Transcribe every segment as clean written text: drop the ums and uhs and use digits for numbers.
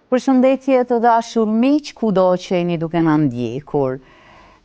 Përshëndetje të dashur miq, kudo që jeni duke na ndjekur.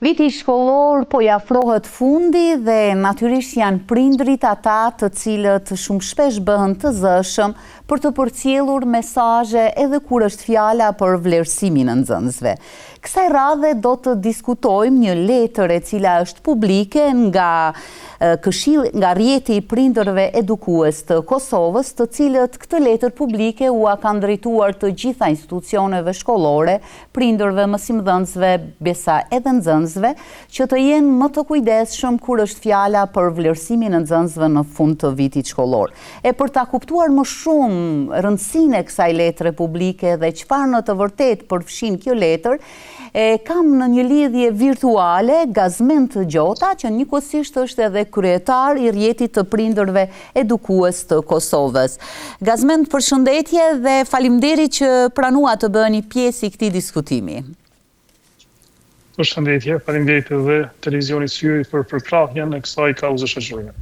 Viti shkollor po i afrohet fundi dhe natyrisht janë prindrit ata të cilët shumë shpesh bëhen të zëshëm për të përcjellur mesazhe edhe kur është fjala për vlerësimin e nxënësve. Kësaj radhe do të diskutojmë një letër e cila është publike nga rrjeti i prindërve edukues të Kosovës, të cilët këtë letër publike ua kanë drejtuar të gjitha institucioneve shkollore, prindërve, mësimdhënësve, besa edhe nxënësve, që të jenë më të kujdesshëm kur është fjala për vlerësimin e nxënësve në fund të vitit shkollor. E për ta kuptuar më shumë rëndësinë e kësaj letre publike dhe çfarë në të vërtetë përfshin kjo letër, kam në një lidhje virtuale Gazment Gjota, që njëkohësisht është edhe kryetar i rrjetit të prindërve edukues të Kosovës. Gazment, përshëndetje dhe faleminderit që pranua të bëheni pjesë i këtij diskutimi. Përshëndetje, faleminderit edhe televizionit Syri për përkrahjen e kësaj kauze shoqërore.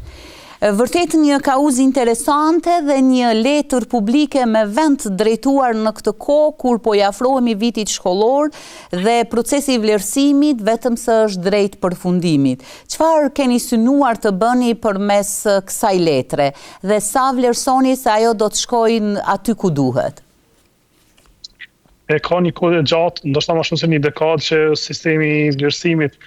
Vërtet një kauzë interesante dhe një letër publike me vend drejtuar në këtë kohë kur po i afrohemi vitit shkollor dhe procesi i vlerësimit vetëm se është drejt përfundimit. Çfarë keni synuar të bëni përmes kësaj letre dhe sa vlerësoni se ajo do të shkojnë aty ku duhet? Ka një kohë gjatë, ndoshta më shumë se një dekadë që sistemi i vlerësimit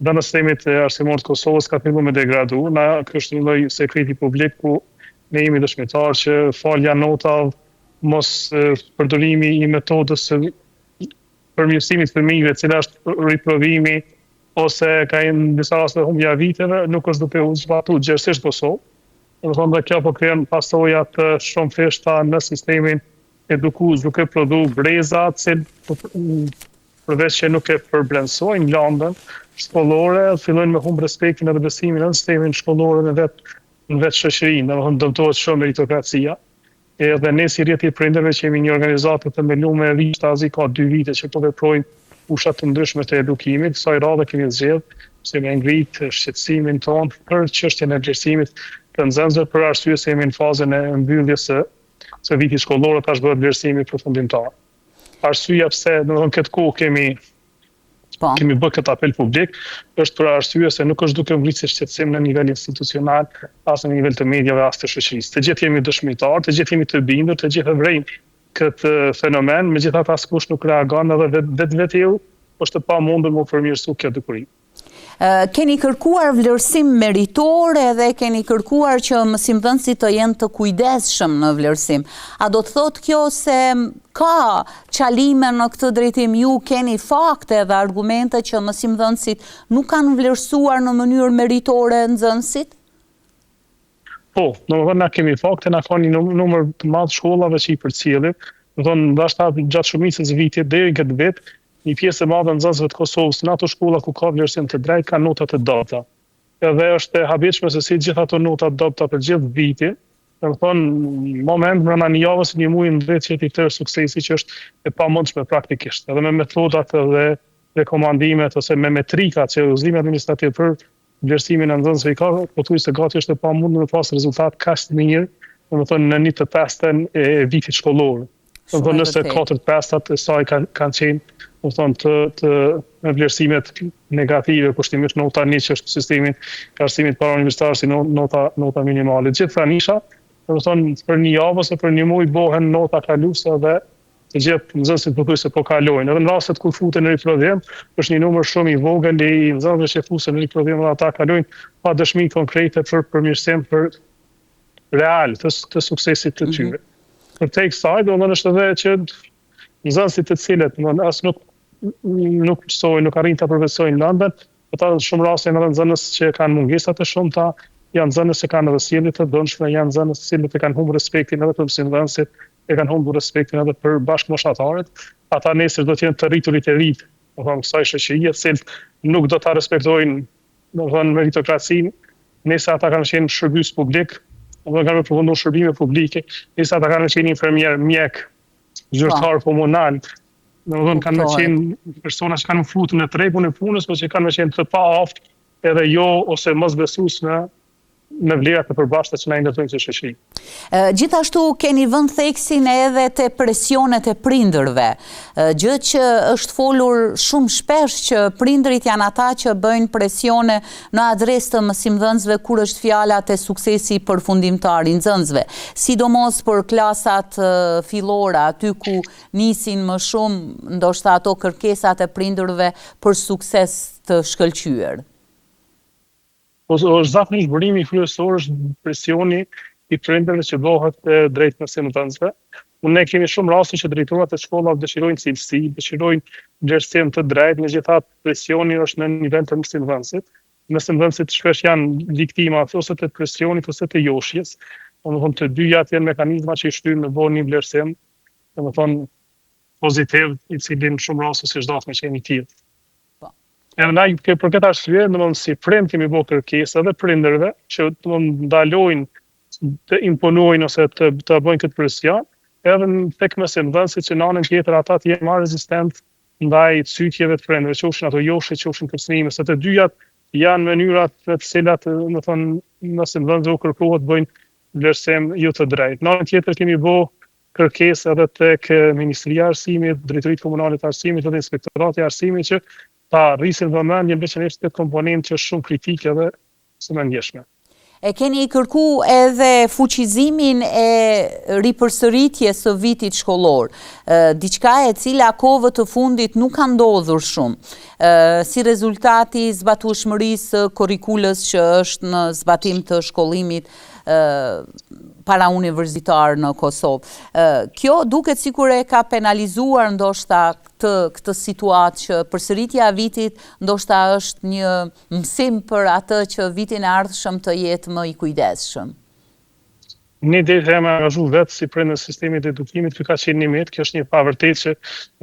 në sistemit arsimor të Kosovës ka filluar me degradu. Na kështë një lloj sekreti publik ku ne jemi dëshmitar që falja notave, mos përdorimi i metodës së përmirësimit të fëmijëve, cila është riprovimi ose ka në disa raste humbja viteve, nuk është duke u zbatuar gjithsesi në Kosovë. Domethënë dhe kjo po krijon pasoja të shumë thjeshta në sistemin edukues, duke prodhuar breza që përveç që nuk e përblendsojnë landën shkollore, fillojnë me humb respektin edhe besimin në sistemin shkollor në vetë shoqërinë, domethënë dëmtohet shumë meritokracia. Edhe ne si rrjeti i prindërve që jemi një organizatë të themeluar me vishtazi ka 2 vite që po veprojmë fusha të ndryshme të edukimit, kësaj radhe kemi zgjedhur se me ngrit shqetësimin tonë për çështjen e vlerësimit të nxënësve për arsye se jemi në fazën e mbylljes së vitit shkollor, tash bëhet vlerësimi përfundimtar. Arsyeja pse domethënë këtë kohë kemi bërë këtë apel publik është për arsye se nuk është duke ngritur shqetësim në nivel institucional, as në nivel të medjave, as të shoqërisë. Të gjithë jemi dëshmitar, të gjithë jemi të bindur, të gjithë e vrejmë këtë fenomen, megjithatë askush nuk reagon edhe vetvetill është e pamundur më përmirësu kjo dukuri. Keni kërkuar vlerësim meritor edhe keni kërkuar që mësimdhënësit të jenë të kujdesshëm në vlerësim. A do të thotë kjo se ka çalime në këtë drejtim? Ju keni fakte dhe argumente që mësimdhënësit nuk kanë vlerësuar në mënyrë meritore nxënësit? Po, domethënë na kemi fakte, na ka një numër të madh shkollave që i përcjellim. Domethënë ndoshta gjatë shumicës vitit deri këtë vit, një pjesë e madhe e nxënësve të Kosovës në ato shkolla ku ka vlerësim të drejtë kanë nota të dobta. Edhe është e habitshme se si gjithë ato nota të dobta për gjithë vitin, domethënë moment brenda një javës, një muaji ndërtet që ti këtë suksesi që është e pamundshme praktikisht. Edhe me metodat dhe rekomandimet ose me metrikat që udhëzimi administrativ për vlerësimin e nxënësve i ka, pothuajse gati është e pamundur të pas rezultat kaq të mirë, domethënë në 1/5 e vitit shkollor. Domethënë nëse 4/5 e saj kanë qenë me vlerësimet negative, kushtimisht nota 1 që është sistemin e arsimit parauniversitar si nota minimale. Gjithë pranisha, për një javë ose për një muaj bëhen nota kaluese dhe të gjithë nxënësit pothuajse po kalojnë. Edhe në rastet kur futen në riprovim, është një numër shumë i vogël i nxënësve që futen në riprovim dhe ata kalojnë pa dëshmi konkrete për përmirësim për real të suksesit të tyre. Për te kësaj, domethënë është edhe që nxënësit të cilët as nuk mësojnë, nuk arrin të përvetsojnë lëndën, ata në shumë raste janë edhe nxënës që kanë mungesa të shumta, janë nxënës që kanë edhe sjellje të dëmshme, janë nxënës të cilët e kanë humbur respektin edhe për mësimdhënësit, e kanë humbur respektin edhe për bashkëmoshatarët. Ata nesër do të jenë të rriturit e rit, domethënë kësaj shoqërie, të cilët nuk do ta respektojnë domethënë meritokracinë, nesër ata kanë qenë shërbys publik, domethënë kanë përfunduar shërbime publike, nesër ata kanë qenë infermier, mjek, zyrtar komunal. Domethënë kanë qenë persona që kanë futur në tregun e punës, por që kanë qenë të paaft edhe jo ose mosbesues në vlerat e përbashkëta që na i ndërtojmë si shoqëri. Gjithashtu keni vënë theksin edhe te presionet e prindërve, gjë që është folur shumë shpesh që prindërit janë ata që bëjnë presione në adresë të mësimdhënësve kur është fjala te suksesi përfundimtar i nxënësve, sidomos për klasat fillore, aty ku nisin më shumë ndoshta ato kërkesat e prindërve për sukses të shkëlqyer. Është zakonisht burimi kryesor është presioni i prindërve që bëhet drejt mësimdhënësve. Ne kemi shumë raste që drejtorat e shkollave dëshirojnë cilësi, dëshirojnë vlerësim të drejtë, megjithatë presioni është në nivel të mësimdhënësit. Mësimdhënësit shpesh janë viktima ose të presionit ose të joshjes. Domethënë të dyja janë mekanizma që i shtyn në bënë një vlerësim, domethënë pozitiv, i cili në shumë raste si çdo me qenë i tillë. Edhe na për këtë arsye, domethënë si prind kemi bërë kërkesa edhe prindërve që domethënë ndalojnë të imponojnë ose të bëjnë këtë presion, edhe tek mësimdhënësit që në anën tjetër ata të jenë më rezistent ndaj cytjeve të prindërve, qofshin ato joshje, qofshin kërcënime, se të dyjat janë mënyrat në të cilat domethënë mësimdhënësve u kërkohet bëjnë vlerësim jo të drejtë. Në anën tjetër kemi bërë kërkesë edhe tek Ministria e Arsimit, Drejtoritë Komunale të Arsimit dhe Inspektorati i Arsimit që ta rrisin vëmendjen veçanërisht këtë komponentë që është shumë kritike dhe së mendjeshme. E keni kërku edhe fuqizimin e ripërsëritjes së vitit shkollor, diçka e cila kohëve të fundit nuk ka ndodhur shumë, si rezultati zbatueshmërisë kurrikulës që është në zbatim të shkollimit parauniversitar në Kosovë. Kjo duket sikur e ka penalizuar ndoshta këtë situatë që përsëritja e vitit ndoshta është një mësim për atë që vitin e ardhshëm të jetë më i kujdesshëm. Ne deri jam angazhuar vetë si prind në sistemin e edukimit, ky ka qenë një mit, kjo është një pavërtetë që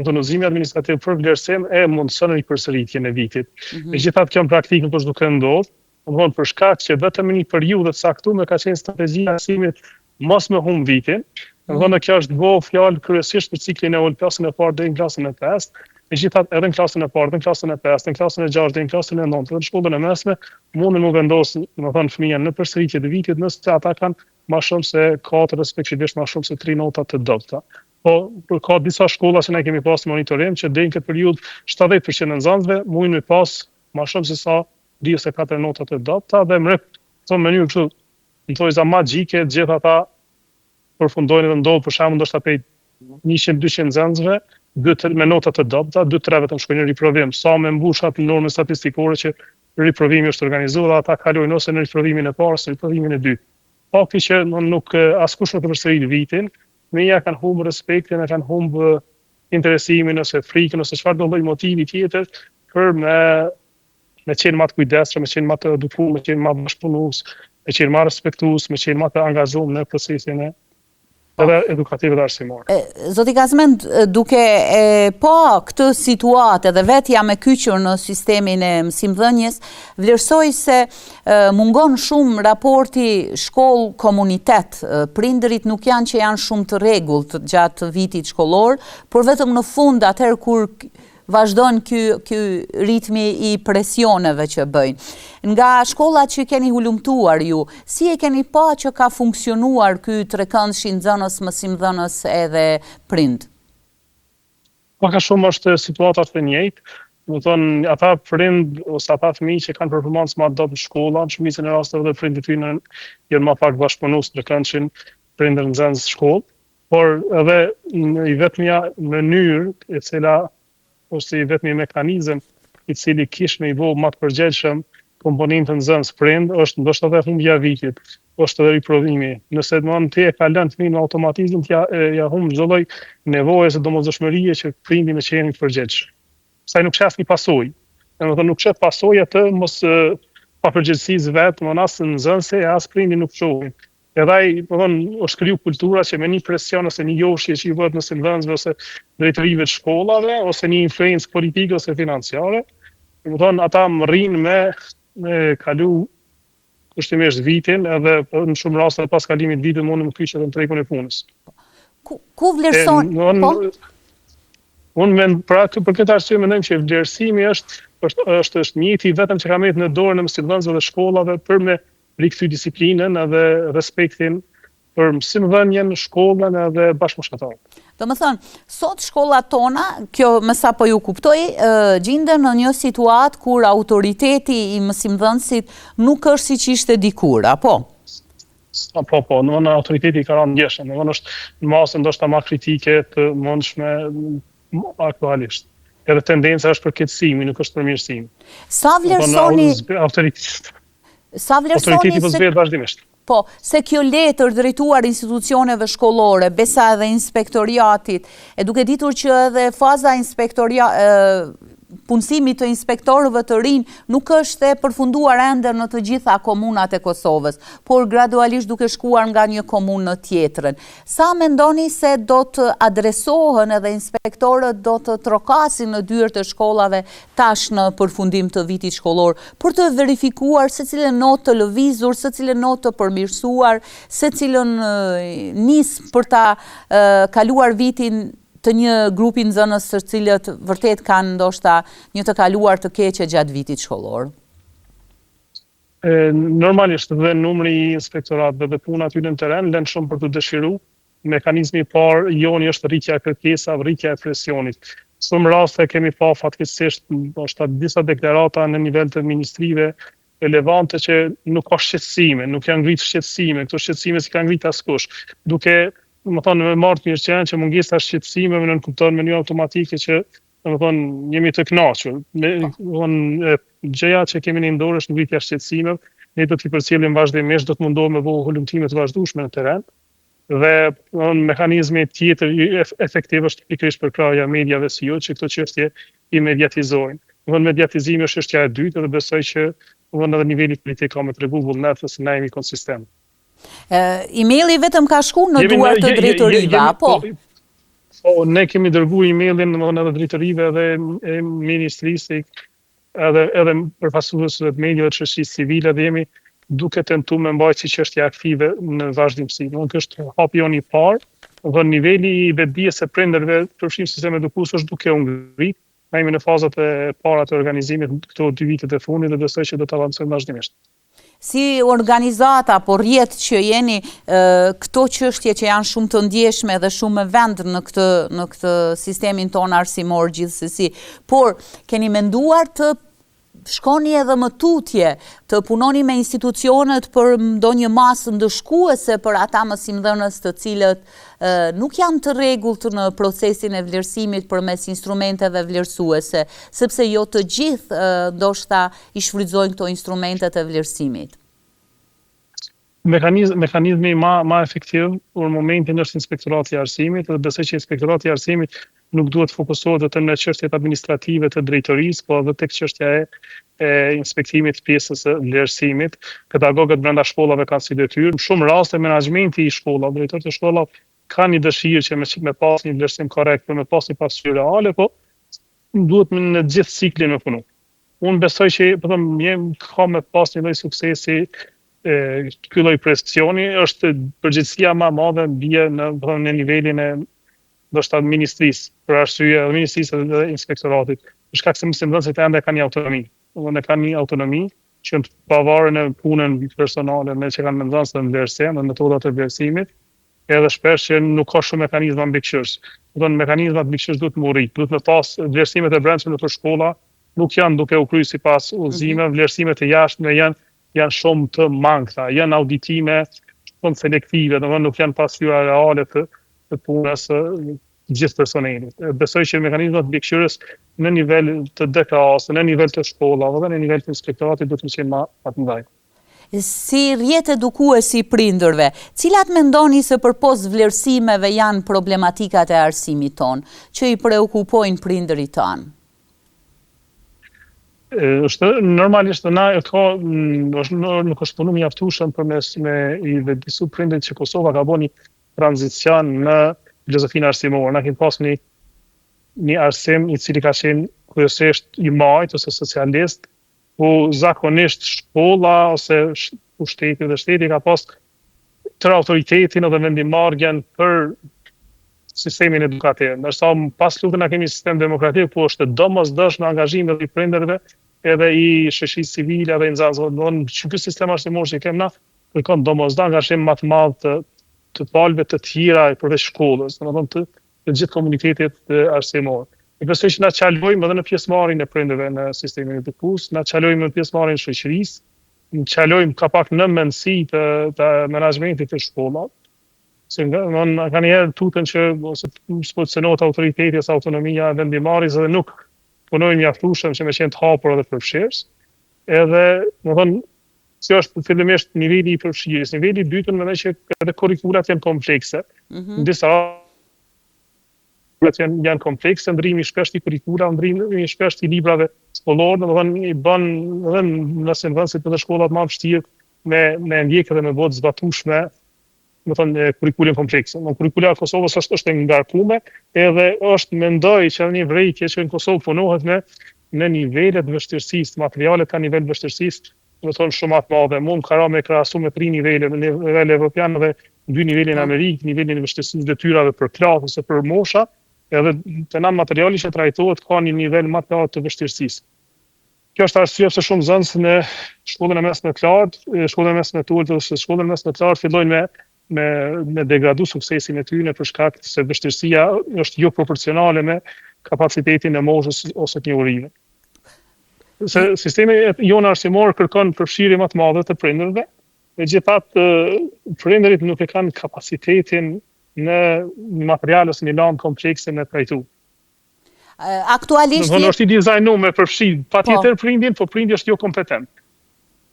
autonozimi administrativ për vlerësim e mundson ripërsëritjen e vitit. Megjithatë kjo në praktikë nuk është duke ndodhur, domthonë për shkak që vetëm në një periudhë të caktuar ka qenë strategjia e arsimit mos me humb vitin. Domthonë kjo është bëu fjalë kryesisht për ciklin e klasën e parë deri në klasën e 5, megjithatë edhe në klasën e parë, në klasën e 5, në klasën e 6 deri në klasën e 9, dhe në shkollën e mesme mundën u vendosë, domethënë fëmijën në përsëritje të vitit nëse ata kanë më shumë se 4 respektivisht më shumë se 3 nota të dobta. Po ka disa shkolla që ne kemi pas monitorim që deri në këtë periudhë 70% e nxënësve mundin me pas më shumë se sa 2 ose 4 nota të dobta dhe në mënyrë kështu në thojza magjike gjithë ata përfundojnë edhe ndodh për shembull ndoshta prej 100-200 nxënësve me nota të dobta, 2-3 vetëm shkojnë në riprovim, sa me mbush atë normën statistikore që riprovimi është organizuar, ata kalojnë ose në riprovimin e parë ose në riprovimin e dytë. Fakti që nuk askush nuk e përsërit vitin, meja kanë humbur respektin, kanë humbur interesimin ose frikën ose çfarë do lloj motivi tjetër për me qenë më të kujdesshëm, me qenë më të edukuar, me qenë më bashkëpunues, me qenë më respektues, me qenë më të angazhuar në procesin e edhe edukative dhe arsimore. Zoti Kazmend, duke pa këtë situatë edhe vetë jam e kyçur në sistemin e mësimdhënies, vlerësoj se mungon shumë raporti shkollë-komunitet. Prindërit nuk janë që janë shumë të rregullt gjatë vitit shkollor, por vetëm në fund atëherë kur vazhdon ky ritmi i presioneve që bëjnë. Nga shkollat që keni hulumtuar ju, si e keni pa që ka funksionuar ky trekëndshi nxënës, mësimdhënës edhe prind? Ka shumë është situata të njëjtë. Do thonë ata prind ose ata fëmijë që kanë performancë më të dobët në shkolla, në shumicën e rasteve dhe prindit tyre janë më pak bashkëpunues në këndshin prindër nxënës shkollë, por edhe i vetmja mënyrë e cila ose i vetmi mekanizëm i cili kish me i bëu më të përgjegjshëm komponentën nxënës prind është ndoshta edhe humbja e vitit, është edhe riprovimi. Nëse ti e ka lënë fëmijën në automatizëm, ja humb çdo lloj nevoje së domosdoshmërie që prindi me qenë i përgjegjshëm. Sa nuk shef një pasojë. Domethënë nuk shef pasojë atë mos pa përgjegjësisë vetë, as nxënësi, as prindi nuk shohin. Edhe ai, është kriju kultura që me një presion ose një joshje që i bëhet në mësimdhënësve ose drejtorive të shkollave ose një influencë politike ose financiare, ata rrinë me kalu kushtimisht vitin edhe në shumë raste pas kalimit vitit mundën më kyçet në tregun e punës. Ku vlerëson? Unë për këtë arsye mendoj që vlerësimi është njëti vetëm që ka marrë në dorë në mësimdhënësve dhe shkollave për me rikthy disiplinën edhe respektin për mësimdhënien, shkollën edhe bashkëmoshatarët. Do më thënë, sot shkollat tona, kjo më sa po ju kuptoj, gjenden në një situatë kur autoriteti i mësimdhënësit nuk është siç ishte dikur, apo? Po, në autoriteti ka rënë ndjeshëm, në është në masë ndoshta ma kritike të mundshme aktualisht. Edhe tendenca është për keqësimi, nuk është për mirësimi. Sa vlerësoni autoriteti po zbret vazhdimisht. Po, se kjo letër drejtuar institucioneve shkollore, besa edhe inspektoriatit, e duke ditur që edhe faza punësimit të inspektorëve të rinj nuk është e përfunduar ende në të gjitha komunat e Kosovës, por gradualisht duke shkuar nga një komunë në tjetrën. Sa mendoni se do të adresohen edhe inspektorët do të trokasin në dyert e shkollave tash në përfundim të vitit shkollor, për të verifikuar se cilën notë të lëvizur, se cilën notë të përmirësuar, se cilën nis për ta kaluar vitin të një grupi nxënës të cilët vërtet kanë ndoshta një të kaluar të keqe gjatë vitit shkollor? Normalisht dhe numri i inspektoratëve dhe puna aty në teren lënë shumë për të dëshiruar. Mekanizmi i parë joni është rritja e kërkesave, rritja e presionit. Shumë raste kemi pa fatkeqësisht ndoshta disa deklarata në nivel të ministrive relevante që nuk ka shqetësime, nuk janë ngritur shqetësime, këto shqetësime si kanë ngritur askush, duke më thonë me marrë të mirëqenë që mungesa shqetësimeve në kupton me një automatike që më thonë jemi të kënaqur. Gjëja që kemi në dorë është ngritja e shqetësimeve, ne do t'i përcjellim vazhdimisht, do të mundohemi me bëu hulumtime të vazhdueshme në terren. Dhe mekanizmi tjetër efektiv është pikërisht përkrahja e mediave si ju që këto çështje i mediatizojnë. Mediatizimi është çështja e dytë dhe besoj që edhe niveli politik ka me tregu vullnet se ne jemi konsistent. Emaili vetëm ka shku në duart të drejtorive, apo? Po, ne kemi dërguar emailin edhe drejtorive dhe ministrisë edhe përfaqësuesve të mediave të shoqërisë civile dhe jemi duke tentuar me mbajtje si çështje aktive në vazhdimsi. Nuk është hapi i parë, dhe niveli i vetdijes së prindërve përfshirë sistemi edukues është duke u ngritur. Ne jemi në fazat e para të organizimit këto 2 vitet e fundit dhe besoj që do të avancojmë vazhdimisht. Si organizata, por rjet që jeni këto çështje që janë shumë të ndjeshme dhe shumë me vend në këtë sistemin ton arsimor gjithsesi, por keni menduar të shkoni edhe më tutje, të punoni me institucionet për ndonjë masë ndëshkuese për ata mësimdhënës të cilët nuk janë të rregullt në procesin e vlerësimit përmes instrumenteve vlerësuese, sepse jo të gjithë ndoshta i shfrytëzojnë këto instrumentet e vlerësimit. Mekanizmi ma efektiv për momentin është inspektorati i arsimit dhe besoj që inspektorati i arsimit nuk duhet fokusohet vetëm në çështjet administrative të drejtorisë, por edhe tek çështja e inspektimit pjesës së vlerësimit. Pedagogët brenda shkollave kanë si detyrë. Në shumë raste menaxhmenti i shkollave, drejtorët e shkollave kanë një dëshirë që me pas një vlerësim korrekt, me pas një pasqyrë reale, po duhet në gjithë ciklin me punu. Unë besoj që ka me pas një lloj suksesi ky lloj presioni, është përgjegjësia më e madhe bie në nivelin e ndoshta ministrisë, për arsye të ministrisë dhe inspektoratit. Për shkak se mësimdhënësit ende kanë një autonomi. Ne kanë një autonomi që pavarur në punën personale me që kanë menduar se vlerësim dhe metodat e vlerësimit, edhe shpesh që nuk ka shumë mekanizma mbikëqyrës. Mekanizmat mbikëqyrës duhet të rritë, duhet me pas vlerësimet e brendshme në shkolla, nuk janë duke u kryer sipas udhëzimeve, vlerësimet e jashtme janë shumë të mangëta, janë auditime shumë selektive, nuk janë pasqyra reale të punës gjithë personelit. Besoj që mekanizmat mbikëqyrës në nivel të DKA-s, në nivel të shkollave dhe në nivel të inspektoratit duhet të qenë më të mëdha. Si rjet edukuesi prindërve, cilat mendoni se përpos vlerësimeve janë problematikat e arsimit ton, që i preokupojnë prindërit tanë? Normalisht nuk është punu mjaftueshëm përmes i vedisu prindërit që Kosova ka bënë një tranzicion në filozofinë arsimore. Na kemi pas një arsim i cili ka qenë kryesisht i majt ose socialist, ku zakonisht shkolla ose shteti dhe shteti ka pas tërë autoritetin edhe vendimarrjen për sistemin edukativ. Ndërsa pas luftës na kemi sistem demokratik, ku është domosdoshme angazhimi i prindërve edhe i shoqërisë civile edhe i nxënësve. Ky sistem arsimor që kemi na kërkon domosdoshmë angazhim më të madh të palëve të tjera përveç shkollës, domethënë të gjithë komunitetit arsimor. E besoj që na çalojmë edhe në pjesëmarrjen e prindërve në sistemin edukos, na çalojmë në pjesëmarrjen e shoqërisë, na çalojmë ka pak në mendësi të menaxhmentit të shkollave. Se kanë njerë tutën që s'po të cënohet autoriteti ose autonomia e vendimarrjes edhe nuk punojnë mjaftueshëm që me qenë të hapur edhe përfshirës. Edhe, më thonë, që është fillimisht niveli i përfshirjes. Niveli i dytën më që edhe kurrikulat janë komplekse. Në disa janë komplekse, ndrimi shpesh i kurrikula, ndrimi shpesh i librave shkollor, domethënë i bën edhe nëse në vend se të shkollat më vështirë me ndjekë dhe me votë zbatueshme, më thonë kurrikulin komplekse. Kurrikula e Kosovës është e ngarkuar, edhe është mendoj që një vrejtje që në Kosovë punohet në nivelet vështirësisë, materialet ka nivel vështirësisë, më thonë shumë atë madhe. Mund ka me krahasu me 3 nivele, në nivel evropian dhe 2 nivele në Amerikë, nivelin e vështirësisë detyrave për klasë ose për mosha, edhe të na materiali që trajtohet ka një nivel më të lartë të vështirësisë. Kjo është arsye pse shumë nxënës në shkollën e mesme të lartë, shkollën e mesme të ulët ose shkollën e mesme të lartë fillojnë me degradu suksesin e tyre për shkak se vështirësia është jo proporcionale me kapacitetin e moshës ose të njohurive. Se sistemi jonë arsimor kërkon përfshirje më të madhe të prindërve, megjithatë prindërit nuk e kanë kapacitetin në material ose një lanë komplekse me trajtu. Aktualisht është i dizajnuar me përfshirje patjetër prindin, po prindi është jo kompetent.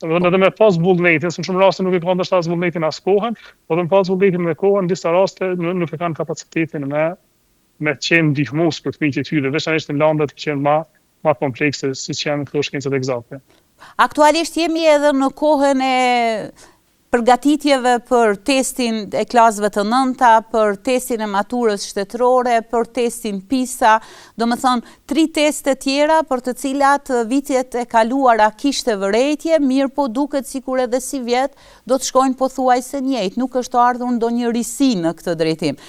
Edhe me pas vullnetin, se në shumë raste nuk e kanë ndoshta as vullnetin as kohën, po edhe me pas vullnetin me kohën, në disa raste nuk e kanë kapacitetin me qenë ndihmues për fëmijët e tyre, veçanërisht në landet që janë më komplekse, siç janë këto shkencat eksakte. Aktualisht jemi edhe në kohën e përgatitjeve për testin e klasëve të nënta, për testin e maturës shtetërore, për testin PISA, do më thonë 3 teste tjera për të cilat vitet e kaluara kishte vërejtje, mirë po duket sikur edhe si vjet do të shkojnë pothuajse njëjtë, nuk është ardhur ndonjë risi në këtë drejtim.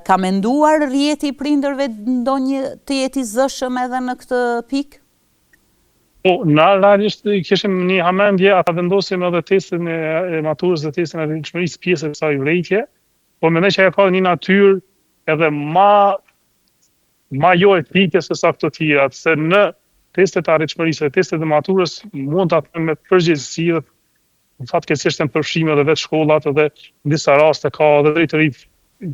Ka menduar rjeti i prindërve ndonjë të jetë i zëshëm edhe në këtë pikë? Po, na realisht kishim një hamendje, ata vendosim edhe testin e maturës dhe testin e arritshmërisë pjesë e kësaj vërejtje, po mendoj që ajo ka një natyrë edhe ma jo etike se sa këto tjera, se në testet e arritshmërisë dhe testet e maturës mund ta them me përgjegjësi dhe fatkeqësisht janë përfshime edhe vetë shkollat edhe në disa raste ka edhe drejtërit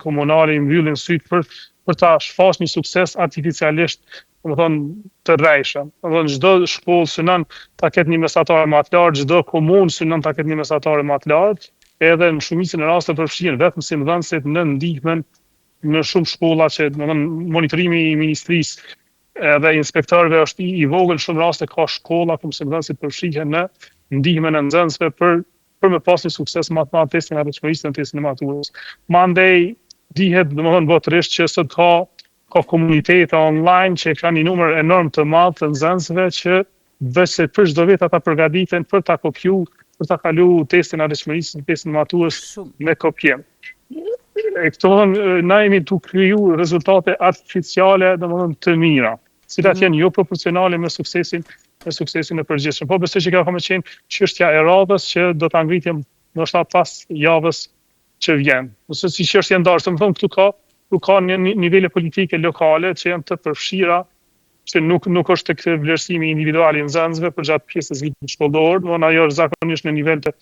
komunale i mbyllin syt për ta shfaqur një sukses artificialisht, të rrejshëm. Çdo shkollë synon ta ketë një mesatare më të lartë, çdo komunë synon ta ketë një mesatare më të lartë, edhe në shumicën e rasteve përfshihen vetëm mësimdhënësit në ndihmën në shumë shkolla që monitorimi i ministrisë edhe inspektorëve është i vogël, shumë raste ka shkolla ku mësimdhënësit përfshihen në ndihmën e nxënësve për me pas një sukses më të madh testin e arritshmërisë në testin e maturës. Mandej dihet botërisht që sot ka komunitete online që kanë një numër enorm të madh të nxënësve që veç se për çdo vit ata përgatiten për ta kopjuar, për ta kaluar testin e arritshmërisë në testin e maturës me kopjem. Këto na jemi tu kriju rezultate artificiale, të mira, cilat janë jo proporcionale me suksesin e përgjithshëm. Po besoj që ka me qenë çështja e radhës që do ta ngritim ndoshta pas javës që vjen. Ose si çështja ndarë, më thonë këtu ka një nivele politike lokale që janë të përfshira, që nuk është tek vlerësimi individual i nxënësve për gjatë pjesës vitit shkollor, ajo është zakonisht në nivel të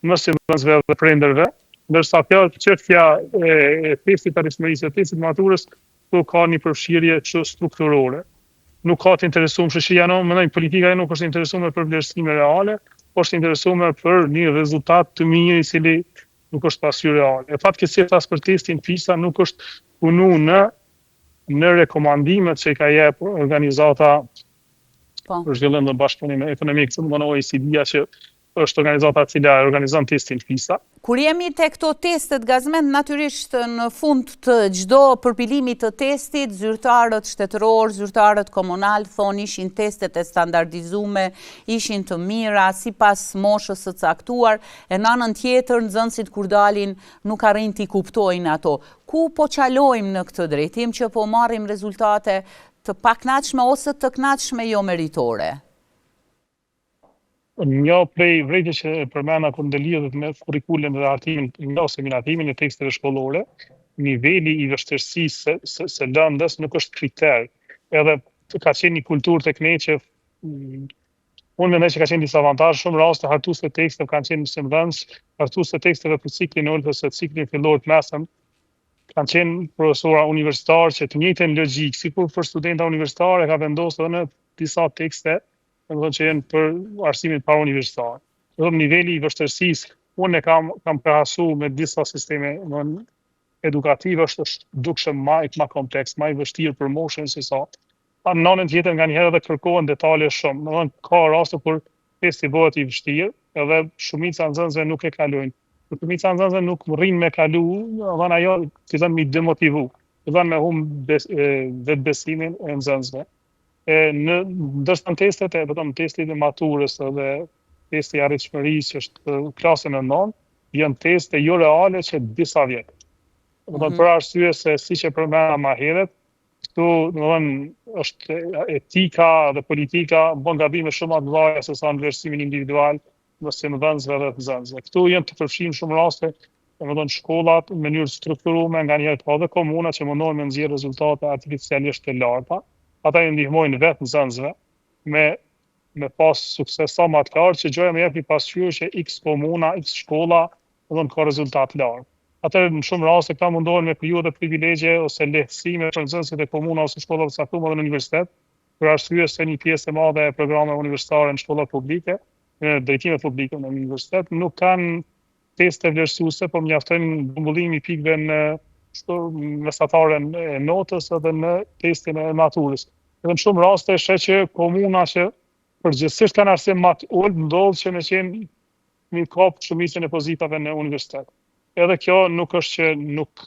mësimdhënësve dhe prindërve, ndërsa çështja e testit të arritshmërisë dhe testit maturës, këtu ka një përfshirje strukturore. Nuk ka të interesuar shoqëria, mendoj politika nuk është interesuar për vlerësime reale, por është interesuar për një rezultat të mirë i cili nuk është pasur reale. E fatkeqësisht as për testin PISA nuk është punu në rekomandimet që ka jep organizata për zhvillim dhe bashkëpunim ekonomik, OECD-a që është organizata e cila organizon testin PISA. Kur jemi te këto testet gazmet, natyrisht në fund të çdo përpilimi të testit, zyrtarët shtetëror, zyrtarët komunal thonë ishin testet e standardizume, ishin të mira sipas moshës së caktuar, e në anën tjetër nxënësit kur dalin nuk arrin t'i kuptojnë ato. Ku po qalojmë në këtë drejtim që po marrim rezultate të pakënaqshme ose të kënaqshme jo meritore? Një prej vrejtje që përmenda kur ndelihet me kurrikulën dhe hartimin ose minatimin e teksteve shkollore, niveli i vështirësisë së lëndës nuk është kriter. Edhe ka qenë një kulturë tek ne që unë mendoj që ka qenë disa avantazhe, shumë raste hartues të teksteve kanë qenë mësimdhënës, hartues të teksteve për ciklin ulët ose ciklin fillor të mesëm, kanë qenë profesora universitarë që të njëjtën logjik, sikur për studenta universitare ka vendosur edhe në disa tekste, domethënë që janë për arsimin para universitar. Domethënë niveli i vështirësisë, unë e kam krahasuar me disa sisteme edukative është dukshëm më kompleks, më i vështirë për moshën se sa. Pa në anën tjetër nganjëherë edhe kërkohen detale shumë. Domethënë ka raste kur testi bëhet i vështirë, edhe shumica e nxënësve nuk e kalojnë. Shumica e nxënësve nuk rrin me kalu, domethënë ajo fillon me demotivu, fillon me humb vetbesimin e nxënësve. Ndërsa testet testi i maturës dhe testi i arritshmërisë që është klasën e 9, janë teste jo reale që disa vjet. Domethënë për arsye se siç e përmenda më herët, këtu domethënë është etika dhe politika bën gabime shumë më të mëdha se sa në vlerësimin individual të mëdhënësve dhe të nxënësve. Këtu janë të përfshirë shumë raste, domethënë shkollat në mënyrë strukturuar, nganjëherë ka edhe komuna që mundohen me nxjerr rezultate artificialisht të larta. Ata i ndihmojnë vetë nxënësve me pas sukses sa më të lartë, që gjoja më jep një pasqyrë që X komuna, X shkolla, domethënë ka rezultat lartë. Atëherë në shumë raste këta mundohen me periudhë privilegje ose lehtësime për nxënësit e komuna ose shkollave të caktuara dhe në universitet, për arsye se një pjesë e madhe e programeve universitare në shkolla publike, në drejtime publike në universitet, nuk kanë teste vlerësuese, por mjaftojnë mbullimi i pikëve në mesatare e notës edhe në testin e maturës. Edhe në shumë raste sheh që komuna që përgjithsisht kanë arsim më të ulët ndodh që me qenë një kap shumicën e pozitave në universitet. Edhe kjo nuk është që nuk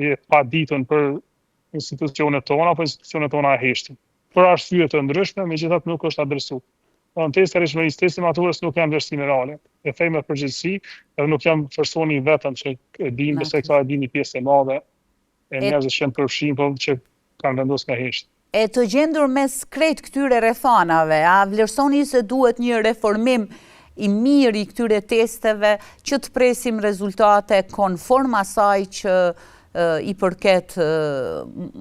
e paditën për institucionet tona, apo institucionet tona e heshtin. Për arsye të ndryshme, megjithatë nuk është adresuar. Testi i arritshmërisë, testi i maturës nuk janë vlerësime reale. E them me përgjegjësi, edhe nuk jam personi vetëm që e din, besoj këta e din një pjesë e madhe e njerëzve që janë përfshirë, por që kanë vendosur nga heshti. E të gjendur mes krejt këtyre rrethanave, a vlerësoni se duhet një reformim i mirë i këtyre testeve që të presim rezultate konform asaj që i përket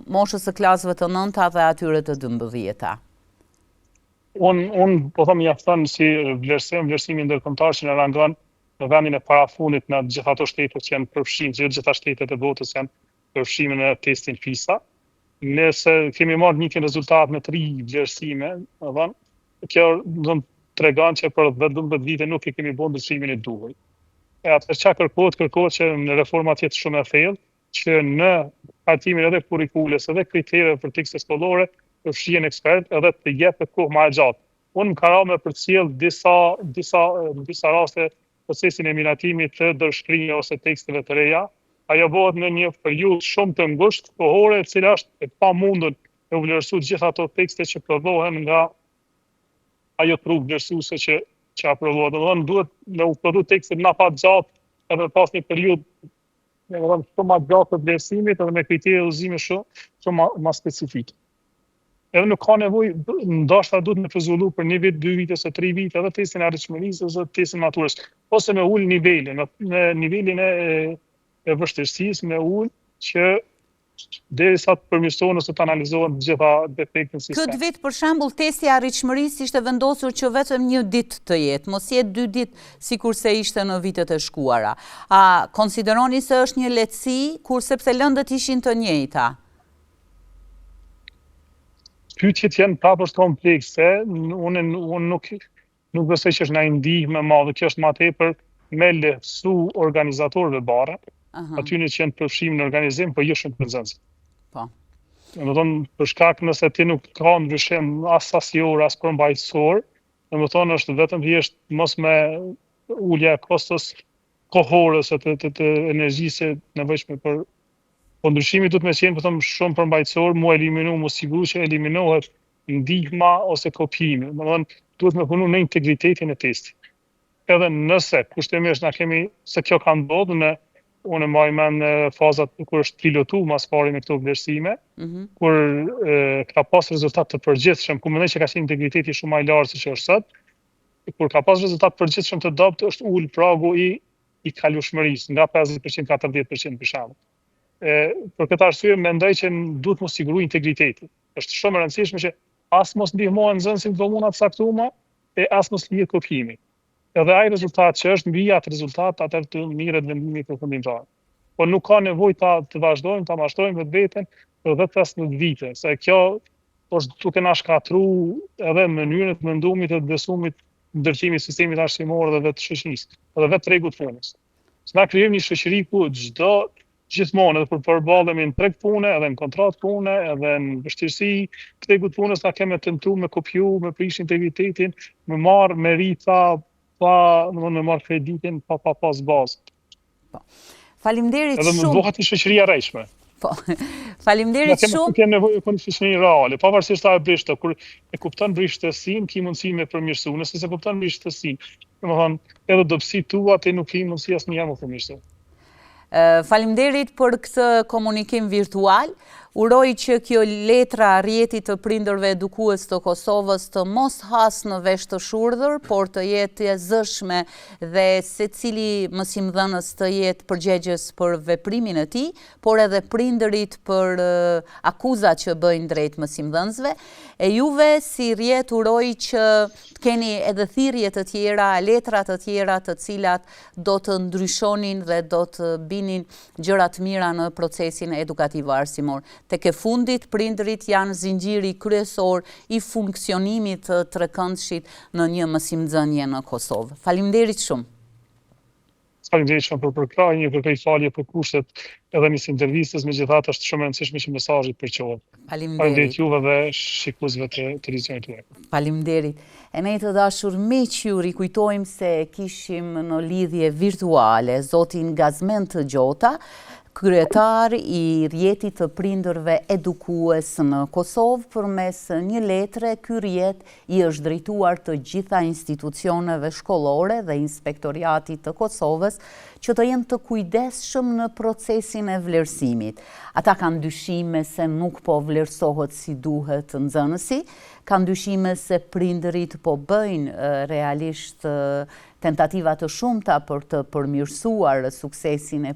moshës së klasëve të 9-ta dhe atyre të 12-ta? Unë po them mjafton si vlerësimi ndërkombëtar që në rangon në vendin e parafundit në gjitha ato shtete që janë përfshirë, që gjitha shtetet e botës janë përfshirë në testin PISA. Nëse kemi marrë një rezultat me 3 vlerësime, kjo tregon që për 10-12 vite nuk e kemi bën ndryshimin e duhur. Atëherë çka kërkohet që në reforma të jetë shumë e thellë, që në hartimin edhe kurrikulës edhe kritere për tekste shkollore përfshihen ekspert edhe të jepet kohë më e gjatë. Unë më ka rënë me përcjell disa raste procesin e miratimit të dërshkrimit ose teksteve të reja. Ajo bëhet në një periudhë shumë të ngushtë kohore, e cila është e pamundur me u vlerësuar gjithë ato tekste që prodhohen nga ajo trupë vlerësuese që aprovohet. Domethënë duhet me u prodhu tekste më pa gjatë edhe pas një periudhë shumë më gjatë të vlerësimit edhe me kritere udhëzimi shumë më specifik. Edhe nuk ka nevojë, ndoshta duhet me përzullu për 1 vit, 2 vite ose 3 vite edhe testin e arritshmërisë ose testin e maturës, ose me ul nivelin, në nivelin e vështirësisë, me ul që derisa të përmirësohen ose të analizohen gjitha defektet në sistem. Këtë vit, për shembull, testi i arritshmërisë ishte vendosur që vetëm 1 ditë të jetë, mos jetë 2 ditë sikurse ishte në vitet e shkuara. A konsideroni se është një lehtësi, kurse pse lëndët ishin të njëjta? Pyetjet janë prapërt komplekse, unë nuk besoj që është nga ndihmë e madhe, kjo është më tepër me lehtësu organizatorëve bare, aty që janë përfshirë në organizim, po jo shumë për nxënësit. Po. Domethënë për shkak nëse ti nuk ka ndryshim as sasior, as përmbajtësor, domethënë është vetëm thjesht mos me ulja e kostos kohore ose të energjisë nevojshme për po ndryshimi duhet me qenë, po them, shumë përmbajtësor, mu eliminu, mu siguru që eliminohet ndihma ose kopjimi. Domethënë duhet me punu në integritetin e testit. Edhe nëse kushtimisht na kemi se kjo ka ndodhur unë mbaj mend fazat kur është pilotu mas pari me këto vlerësime, kur ka pas rezultat të përgjithshëm, ku mendoj që ka qenë integriteti shumë më i lartë se që është sot, kur ka pas rezultat përgjithshëm të dobët, është ul pragu i kalueshmërisë nga 50% 40% për shembull. Për këtë arsye mendoj që duhet mos siguroj integriteti. Është shumë e rëndësishme që as mos ndihmohen nxënësit në komuna të caktuara e as mos lihet kopjimi. Edhe ai rezultat që është mbi atë rezultat, atëherë të mirët vendimi përfundimtar. Po nuk ka nevojë ta vazhdojmë, ta mashtrojmë vetveten për 10-15 vite, se kjo është duke na shkatruar edhe mënyrën e mendimit të besumit, ndërtimit sistemit arsimor dhe vetë shoqërisë, edhe vetë tregut punës. Na krijojmë një shoqëri ku gjithmonë edhe për përballemi në treg pune, edhe në kontratë pune, edhe në vështirësi tregut punës, ta kemi tentuar me kopju, me prish integritetin, me marr merita me marr kreditin pa pas bazë. Faleminderit shumë. Edhe më bëhet një shoqëri e rrejshme. Po. Faleminderit shumë. Ne kemi nevojë për një shoqëri reale, pavarësisht sa e brishtë, kur e kupton brishtësinë, ki mundësi me përmirësu, nëse se kupton brishtësinë, domethënë edhe dobësitë tua ti nuk ke mundësi asnjëherë më përmirësu. Faleminderit për këtë komunikim virtual. Uroj që kjo letra rrjeti të prindërve edukues të Kosovës të mos has në vesh të shurdhër, por të jetë e zëshme dhe secili mësimdhënës të jetë përgjegjës për veprimin e tij, por edhe prindërit për akuzat që bëjnë drejt mësimdhënësve. E juve si rrjet uroj që të keni edhe thirrje të tjera, letra të tjera të cilat do të ndryshonin dhe do të binin gjëra të mira në procesin edukativ arsimor. Tek e fundit, prindërit janë zinxhiri kryesor i funksionimit të trekëndshit në një mësimdhënie në Kosovë. Faleminderit shumë. Faleminderit shumë për përkrahje, për këtë falje për kushtet edhe një intervistës, megjithatë është shumë e rëndësishme që mesazhi të përqohet. Faleminderit juve dhe shikuesve të televizionit tuaj. Faleminderit. E ne të dashur miq, ju rikujtojmë se kishim në lidhje virtuale zotin Gazmen të Gjota, kryetar i rrjetit të prindërve edukues në Kosovë. Përmes një letre, ky rrjet i është drejtuar të gjitha institucioneve shkollore dhe inspektoriatit të Kosovës që të jenë të kujdesshëm në procesin e vlerësimit. Ata kanë dyshime se nuk po vlerësohet si duhet nxënësi, kanë dyshime se prindërit po bëjnë realisht tentativa të shumta për të përmirësuar suksesin e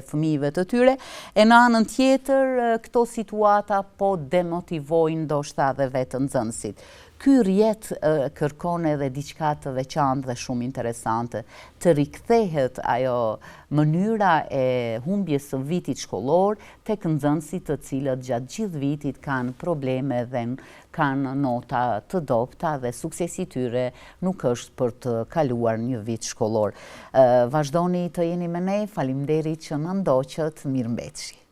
fëmijëve të tyre, e në anën tjetër këto situata po demotivojnë ndoshta edhe vetë nxënësit. Ky rrjet kërkon edhe diçka të veçantë dhe shumë interesante, të rikthehet ajo mënyra e humbjes së vitit shkollor tek nxënësit të cilët gjatë gjithë vitit kanë probleme dhe kanë nota të dobta dhe suksesi i tyre nuk është për të kaluar një vit shkollor. Vazhdoni të jeni me ne, faleminderit që na ndoqët, mirëmbëjtje.